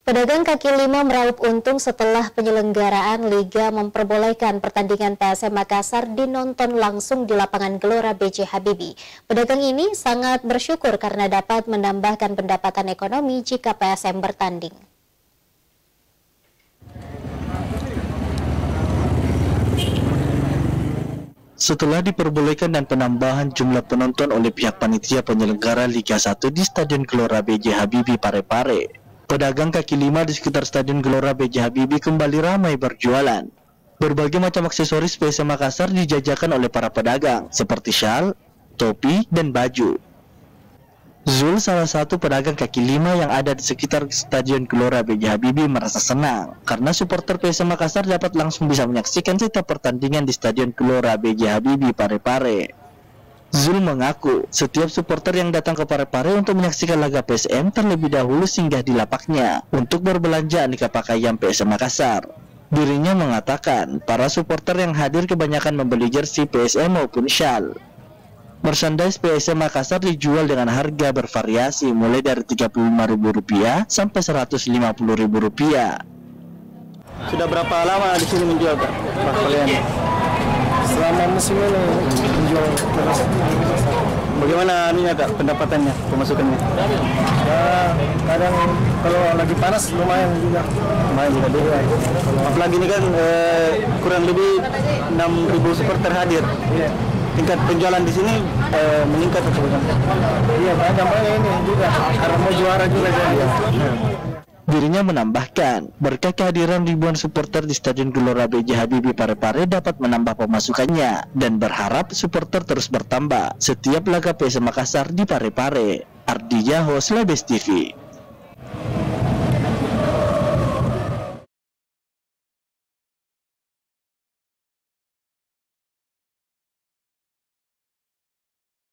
Pedagang kaki lima meraup untung setelah penyelenggaraan Liga memperbolehkan pertandingan PSM Makassar dinonton langsung di lapangan Gelora B.J. Habibie. Pedagang ini sangat bersyukur karena dapat menambahkan pendapatan ekonomi jika PSM bertanding. Setelah diperbolehkan dan penambahan jumlah penonton oleh pihak panitia penyelenggara Liga 1 di Stadion Gelora B.J. Habibie Parepare, pedagang kaki lima di sekitar Stadion Gelora B.J. Habibie kembali ramai berjualan. Berbagai macam aksesoris PSM Makassar dijajakan oleh para pedagang, seperti syal, topi, dan baju. Zul, salah satu pedagang kaki lima yang ada di sekitar Stadion Gelora B.J. Habibie, merasa senang karena supporter PSM Makassar dapat langsung bisa menyaksikan setiap pertandingan di Stadion Gelora B.J. Habibie Parepare. Zul mengaku setiap supporter yang datang ke Parepare untuk menyaksikan laga PSM terlebih dahulu singgah di lapaknya untuk berbelanja aneka pakaian PSM Makassar. Dirinya mengatakan para supporter yang hadir kebanyakan membeli jersey PSM maupun syal. Merchandise PSM Makassar dijual dengan harga bervariasi mulai dari Rp35.000 sampai Rp150.000. Sudah berapa lama di sini menjual pakaian? Selama musim ini menjual terus. Bagaimana pendapatannya, pemasukannya? Ya, kadang kalau lagi panas lumayan juga. Lumayan juga dia. Apalagi ini kan kurang lebih 6.000 supporter hadir. Iya. Tingkat penjualan di sini meningkat atau bagaimana? Iya, banyak ini juga karena mau juara juga jadi. Dirinya menambahkan, berkat kehadiran ribuan supporter di Stadion Gelora B.J. Habibie Parepare dapat menambah pemasukannya dan berharap supporter terus bertambah setiap laga PSM Makassar di Parepare. Ardi Jaho, Slabes TV.